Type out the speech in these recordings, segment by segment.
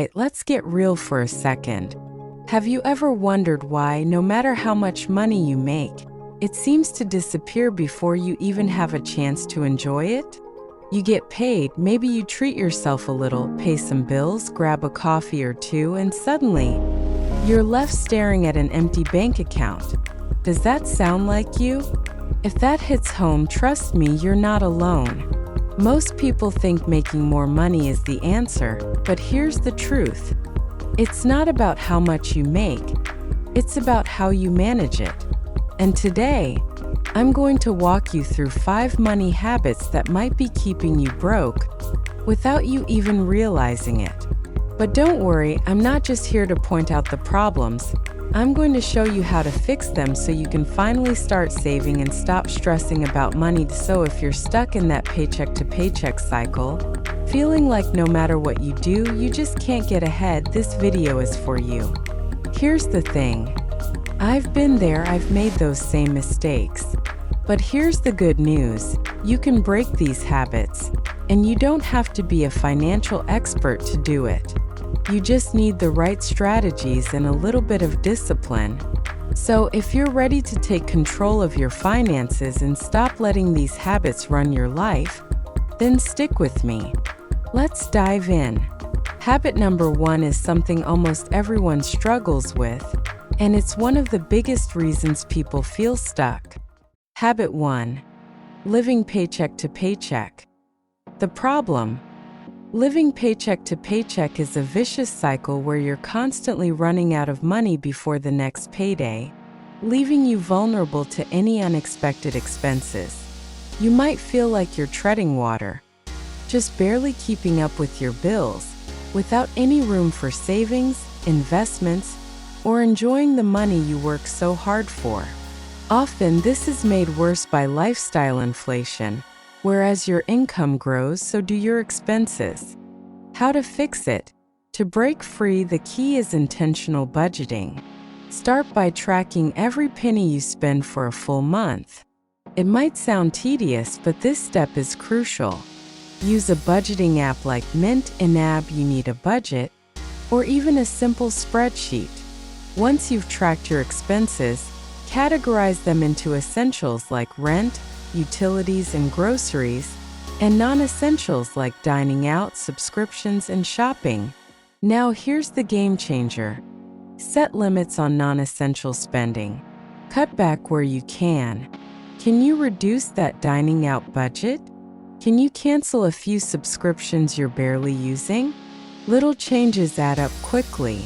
Alright, let's get real for a second. Have you ever wondered why, no matter how much money you make, it seems to disappear before you even have a chance to enjoy it? You get paid, maybe you treat yourself a little, pay some bills, grab a coffee or two, and suddenly, you're left staring at an empty bank account. Does that sound like you? If that hits home, trust me, you're not alone. Most people think making more money is the answer, but here's the truth. It's not about how much you make, it's about how you manage it. And today, I'm going to walk you through 5 money habits that might be keeping you broke without you even realizing it. But don't worry, I'm not just here to point out the problems. I'm going to show you how to fix them so you can finally start saving and stop stressing about money. So if you're stuck in that paycheck to paycheck cycle, feeling like no matter what you do, you just can't get ahead, this video is for you. Here's the thing. I've been there, I've made those same mistakes. But here's the good news. You can break these habits, and you don't have to be a financial expert to do it. You just need the right strategies and a little bit of discipline. So if you're ready to take control of your finances and stop letting these habits run your life, then stick with me. Let's dive in. Habit number 1 is something almost everyone struggles with, and it's one of the biggest reasons people feel stuck. Habit 1. Living paycheck to paycheck. The problem: living paycheck to paycheck is a vicious cycle where you're constantly running out of money before the next payday, leaving you vulnerable to any unexpected expenses. You might feel like you're treading water, just barely keeping up with your bills, without any room for savings, investments, or enjoying the money you work so hard for. Often, this is made worse by lifestyle inflation. Whereas your income grows, so do your expenses. How to fix it? To break free, the key is intentional budgeting. Start by tracking every penny you spend for a full month. It might sound tedious, but this step is crucial. Use a budgeting app like Mint, In-App, You Need a Budget, or even a simple spreadsheet. Once you've tracked your expenses, categorize them into essentials like rent, utilities and groceries, and non-essentials like dining out, subscriptions, and shopping. Now here's the game changer. Set limits on non-essential spending. Cut back where you can. Can you reduce that dining out budget? Can you cancel a few subscriptions you're barely using? Little changes add up quickly.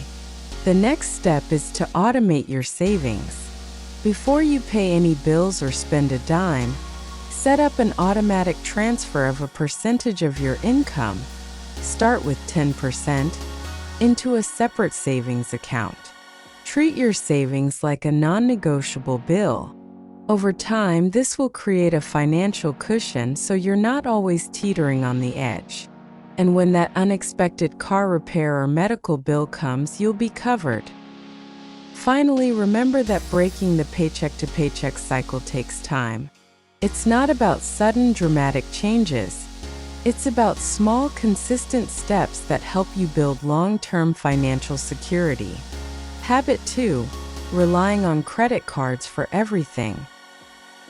The next step is to automate your savings. Before you pay any bills or spend a dime, set up an automatic transfer of a percentage of your income. Start with 10% into a separate savings account. Treat your savings like a non-negotiable bill. Over time, this will create a financial cushion so you're not always teetering on the edge. And when that unexpected car repair or medical bill comes, you'll be covered. Finally, remember that breaking the paycheck to paycheck cycle takes time. It's not about sudden, dramatic changes. It's about small, consistent steps that help you build long-term financial security. Habit 2. Relying on credit cards for everything.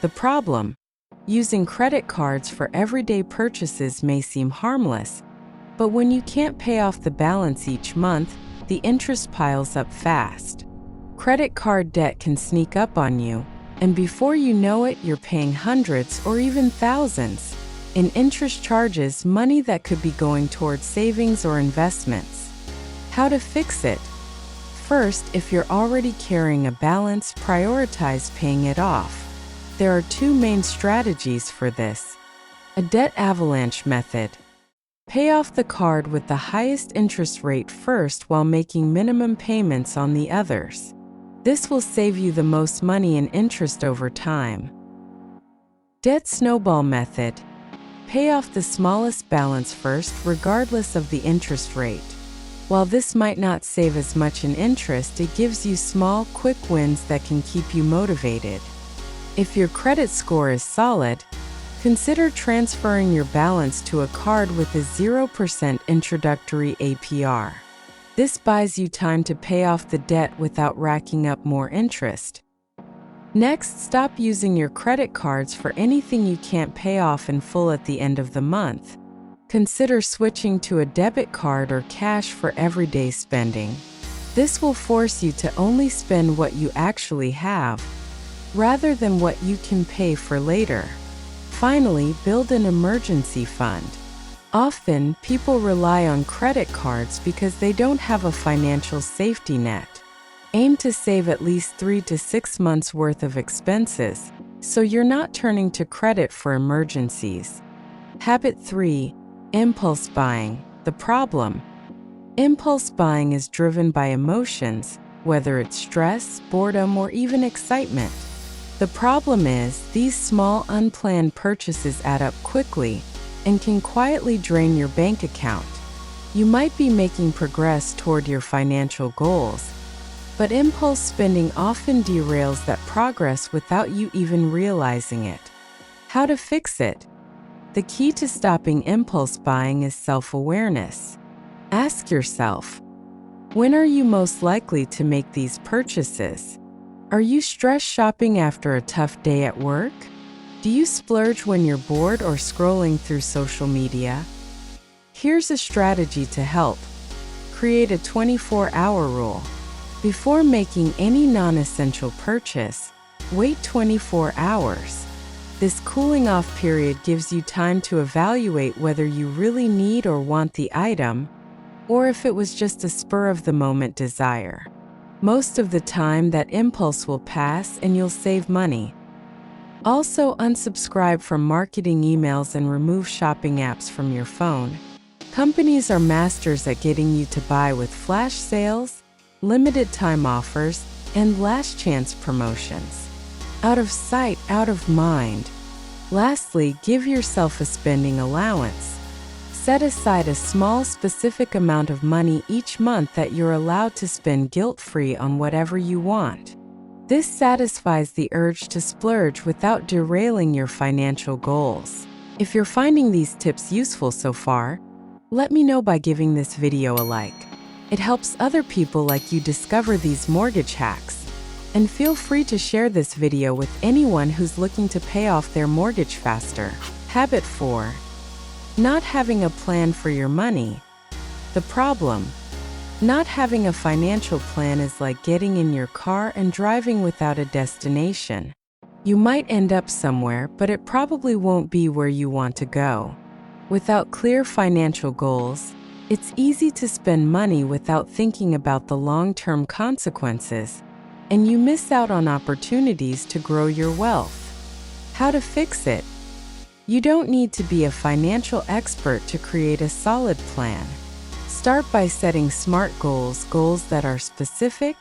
The problem: using credit cards for everyday purchases may seem harmless, but when you can't pay off the balance each month, the interest piles up fast. Credit card debt can sneak up on you, and before you know it, you're paying hundreds or even thousands in interest charges, money that could be going towards savings or investments. How to fix it? First, if you're already carrying a balance, prioritize paying it off. There are 2 main strategies for this. A debt avalanche method. Pay off the card with the highest interest rate first while making minimum payments on the others. This will save you the most money in interest over time. Debt snowball method. Pay off the smallest balance first, regardless of the interest rate. While this might not save as much in interest, it gives you small, quick wins that can keep you motivated. If your credit score is solid, consider transferring your balance to a card with a 0% introductory APR. This buys you time to pay off the debt without racking up more interest. Next, stop using your credit cards for anything you can't pay off in full at the end of the month. Consider switching to a debit card or cash for everyday spending. This will force you to only spend what you actually have, rather than what you can pay for later. Finally, build an emergency fund. Often, people rely on credit cards because they don't have a financial safety net. Aim to save at least 3 to 6 months' worth of expenses, so you're not turning to credit for emergencies. Habit 3. Impulse buying. The problem. Impulse buying is driven by emotions, whether it's stress, boredom, or even excitement. The problem is, these small, unplanned purchases add up quickly and can quietly drain your bank account. You might be making progress toward your financial goals, but impulse spending often derails that progress without you even realizing it. How to fix it? The key to stopping impulse buying is self-awareness. Ask yourself, when are you most likely to make these purchases? Are you stress shopping after a tough day at work? Do you splurge when you're bored or scrolling through social media? Here's a strategy to help. Create a 24-hour rule. Before making any non-essential purchase, wait 24 hours. This cooling off period gives you time to evaluate whether you really need or want the item, or if it was just a spur-of-the-moment desire. Most of the time, that impulse will pass and you'll save money. Also, unsubscribe from marketing emails and remove shopping apps from your phone. Companies are masters at getting you to buy with flash sales, limited time offers, and last chance promotions. Out of sight, out of mind. Lastly, give yourself a spending allowance. Set aside a small, specific amount of money each month that you're allowed to spend guilt-free on whatever you want. This satisfies the urge to splurge without derailing your financial goals. If you're finding these tips useful so far, let me know by giving this video a like. It helps other people like you discover these mortgage hacks. And feel free to share this video with anyone who's looking to pay off their mortgage faster. Habit 4. Not having a plan for your money. The problem. Not having a financial plan is like getting in your car and driving without a destination. You might end up somewhere, but it probably won't be where you want to go. Without clear financial goals, it's easy to spend money without thinking about the long-term consequences, and you miss out on opportunities to grow your wealth. How to fix it? You don't need to be a financial expert to create a solid plan. Start by setting SMART goals, goals that are specific,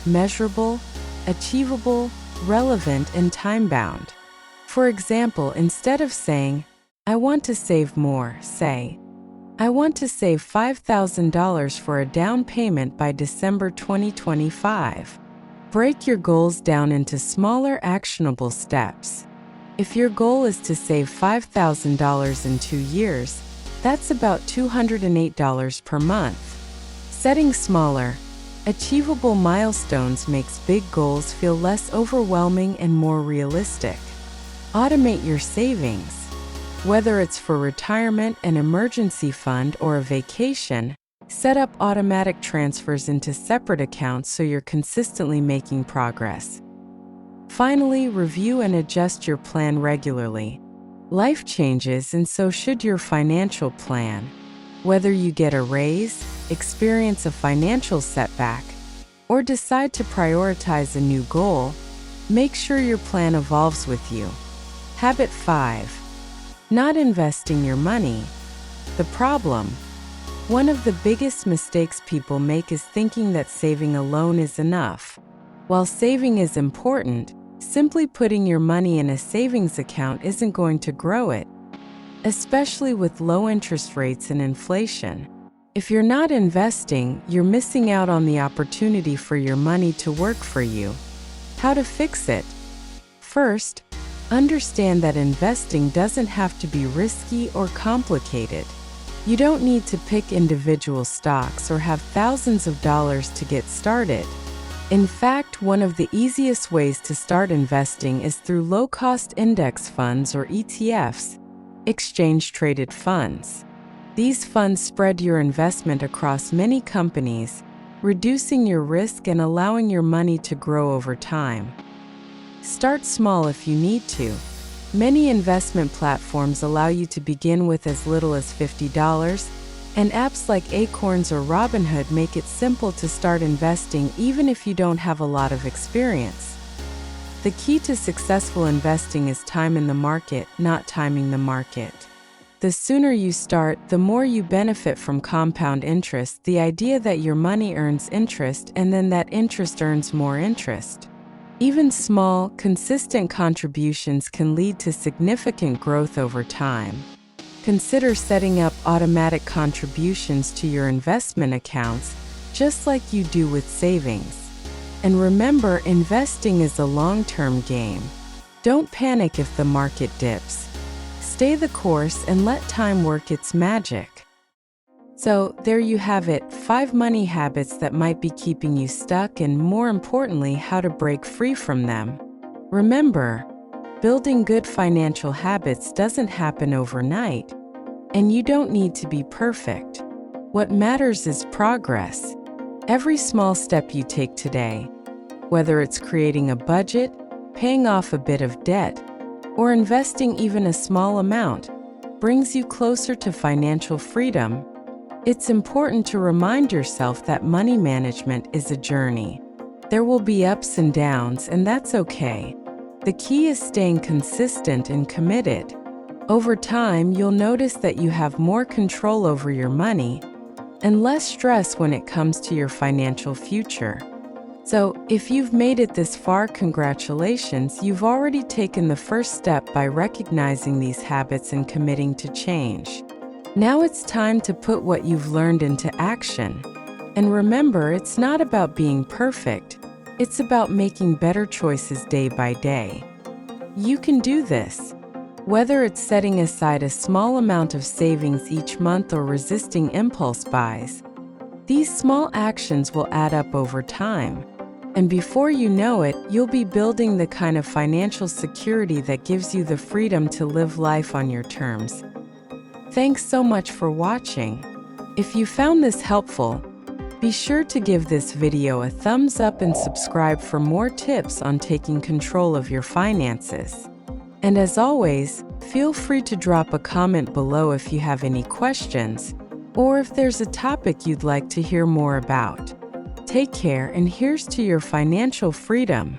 measurable, achievable, relevant, and time-bound. For example, instead of saying, "I want to save more," say, "I want to save $5,000 for a down payment by December 2025. Break your goals down into smaller, actionable steps. If your goal is to save $5,000 in 2 years, that's about $208 per month. Setting smaller, achievable milestones makes big goals feel less overwhelming and more realistic. Automate your savings. Whether it's for retirement, an emergency fund, or a vacation, set up automatic transfers into separate accounts so you're consistently making progress. Finally, review and adjust your plan regularly. Life changes, and so should your financial plan. Whether you get a raise, experience a financial setback, or decide to prioritize a new goal, make sure your plan evolves with you. Habit 5. Not investing your money. The problem. One of the biggest mistakes people make is thinking that saving alone is enough. While saving is important, simply putting your money in a savings account isn't going to grow it, especially with low interest rates and inflation. If you're not investing, you're missing out on the opportunity for your money to work for you. How to fix it? First, understand that investing doesn't have to be risky or complicated. You don't need to pick individual stocks or have thousands of dollars to get started. In fact, one of the easiest ways to start investing is through low-cost index funds or ETFs, exchange-traded funds. These funds spread your investment across many companies, reducing your risk and allowing your money to grow over time. Start small if you need to. Many investment platforms allow you to begin with as little as $50, and apps like Acorns or Robinhood make it simple to start investing even if you don't have a lot of experience. The key to successful investing is time in the market, not timing the market. The sooner you start, the more you benefit from compound interest, the idea that your money earns interest and then that interest earns more interest. Even small, consistent contributions can lead to significant growth over time. Consider setting up automatic contributions to your investment accounts, just like you do with savings. And remember, investing is a long-term game. Don't panic if the market dips. Stay the course and let time work its magic. So, there you have it, 5 money habits that might be keeping you stuck and, more importantly, how to break free from them. Remember, building good financial habits doesn't happen overnight, and you don't need to be perfect. What matters is progress. Every small step you take today, whether it's creating a budget, paying off a bit of debt, or investing even a small amount, brings you closer to financial freedom. It's important to remind yourself that money management is a journey. There will be ups and downs, and that's okay. The key is staying consistent and committed. Over time, you'll notice that you have more control over your money and less stress when it comes to your financial future. So, if you've made it this far, congratulations, you've already taken the first step by recognizing these habits and committing to change. Now it's time to put what you've learned into action. And remember, it's not about being perfect. It's about making better choices day by day. You can do this. Whether it's setting aside a small amount of savings each month or resisting impulse buys, these small actions will add up over time. And before you know it, you'll be building the kind of financial security that gives you the freedom to live life on your terms. Thanks so much for watching. If you found this helpful, be sure to give this video a thumbs up and subscribe for more tips on taking control of your finances. And as always, feel free to drop a comment below if you have any questions, or if there's a topic you'd like to hear more about. Take care, and here's to your financial freedom.